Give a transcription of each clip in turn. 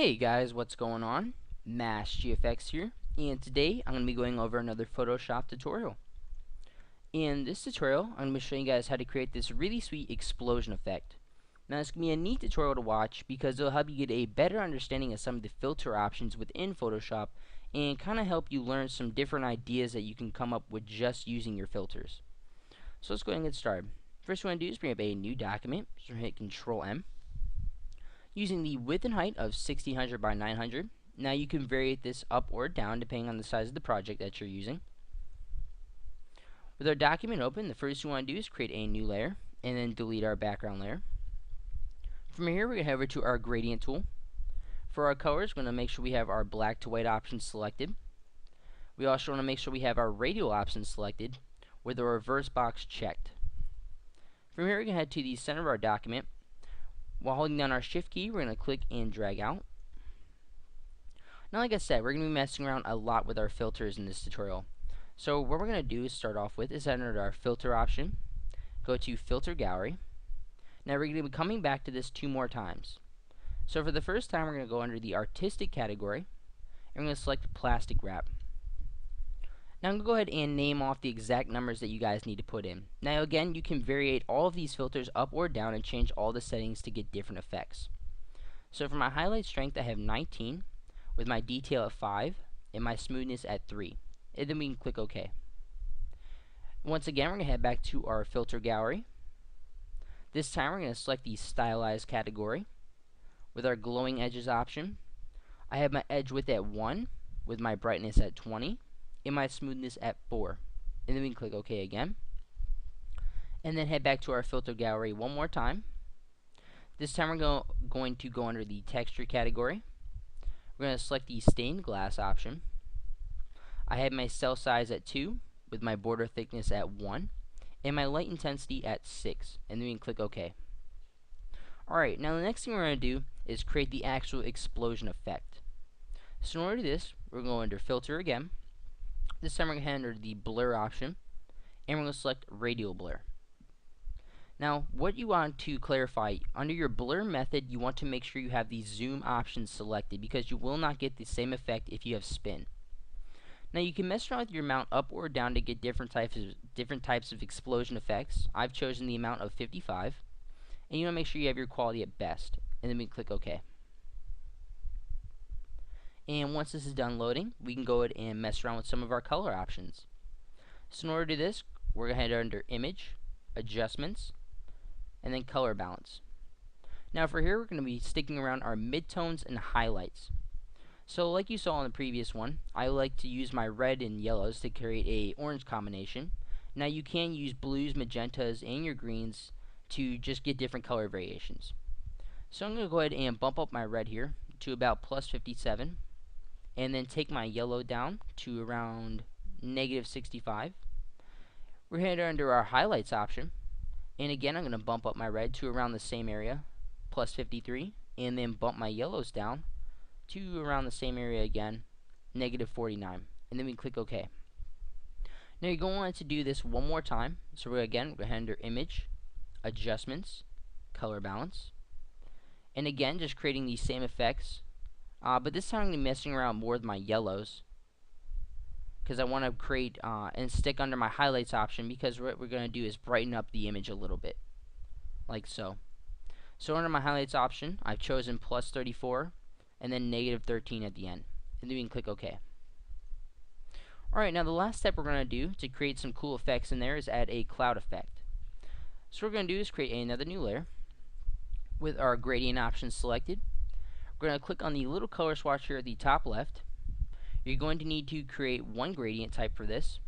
Hey guys, what's going on? GFX here, and today I'm going to be going over another Photoshop tutorial. In this tutorial, I'm going to be showing you guys how to create this really sweet explosion effect. Now it's going to be a neat tutorial to watch because it'll help you get a better understanding of some of the filter options within Photoshop and kind of help you learn some different ideas that you can come up with just using your filters. So let's go ahead and get started. First, what we want to do is bring up a new document, so hit Control M. Using the width and height of 1600 by 900. Now you can vary this up or down depending on the size of the project that you're using. With our document open, the first thing we want to do is create a new layer and then delete our background layer. From here, we're going to head over to our gradient tool. For our colors, we're going to make sure we have our black to white options selected. We also want to make sure we have our radial options selected with the reverse box checked. From here, we're going to head to the center of our document. While holding down our shift key, we're going to click and drag out. Now, like I said, we're going to be messing around a lot with our filters in this tutorial. So what we're going to do is start off with is enter our filter option, go to filter gallery. Now we're going to be coming back to this 2 more times. So for the first time, we're going to go under the artistic category, and we're going to select plastic wrap. Now I'm going to go ahead and name off the exact numbers that you guys need to put in. Now again, you can variate all of these filters up or down and change all the settings to get different effects. So for my highlight strength, I have 19, with my detail at 5, and my smoothness at 3. And then we can click OK. Once again, we're going to head back to our filter gallery. This time we're going to select the stylized category. With our glowing edges option, I have my edge width at 1, with my brightness at 20. And my smoothness at 4. And then we can click OK again. And then head back to our filter gallery one more time. This time we're going to go under the texture category. We're going to select the stained glass option. I have my cell size at 2 with my border thickness at 1 and my light intensity at 6. And then we can click OK. Alright, now the next thing we're going to do is create the actual explosion effect. So in order to do this, we're going to go under filter again. This time we're going to head under the blur option, and we're going to select radial blur. Now, what you want to clarify, under your blur method, you want to make sure you have the zoom option selected because you will not get the same effect if you have spin. Now, you can mess around with your amount up or down to get different types of explosion effects. I've chosen the amount of 55, and you want to make sure you have your quality at best, and then we click OK. And once this is done loading, we can go ahead and mess around with some of our color options. So in order to do this, we're going to head under Image, Adjustments, and then Color Balance. Now for here, we're going to be sticking around our midtones and highlights. So like you saw in the previous one, I like to use my red and yellows to create a orange combination. Now you can use blues, magentas, and your greens to just get different color variations. So I'm going to go ahead and bump up my red here to about plus 57. And then take my yellow down to around negative 65. We're headed under our highlights option, and again I'm going to bump up my red to around the same area, plus 53, and then bump my yellows down to around the same area again, negative 49, and then we click OK. Now you're going to want to do this one more time, so we're going to head under Image, Adjustments, Color Balance, and again just creating these same effects. But this time I'm going to be messing around more with my yellows because I want to create and stick under my highlights option because what we're going to do is brighten up the image a little bit, like so. So under my highlights option, I've chosen plus 34 and then negative 13 at the end. And then we can click OK. Alright, now the last step we're going to do to create some cool effects in there is add a cloud effect. So what we're going to do is create another new layer with our gradient option selected. We're going to click on the little color swatch here at the top left. You're going to need to create one gradient type for this.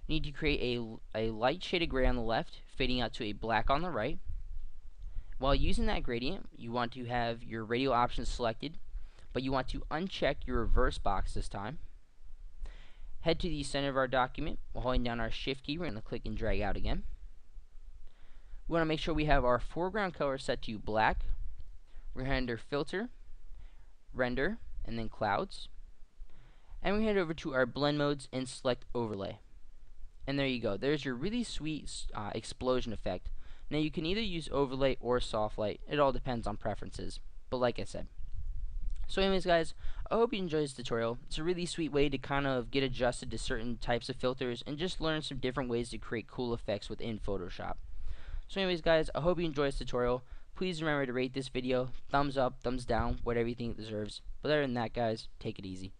You need to create a light shaded gray on the left, fading out to a black on the right. While using that gradient, you want to have your radial options selected, but you want to uncheck your reverse box this time. Head to the center of our document. While holding down our shift key, we're going to click and drag out again. We want to make sure we have our foreground color set to black. We're going to head under Filter, Render, and then Clouds, and we head over to our blend modes and select Overlay, and there you go. There's your really sweet explosion effect. Now you can either use overlay or soft light, it all depends on preferences, but like I said. So anyways guys, I hope you enjoyed this tutorial. It's a really sweet way to kind of get adjusted to certain types of filters and just learn some different ways to create cool effects within Photoshop. So anyways guys, I hope you enjoyed this tutorial. Please remember to rate this video, thumbs up, thumbs down, whatever you think it deserves. But other than that guys, take it easy.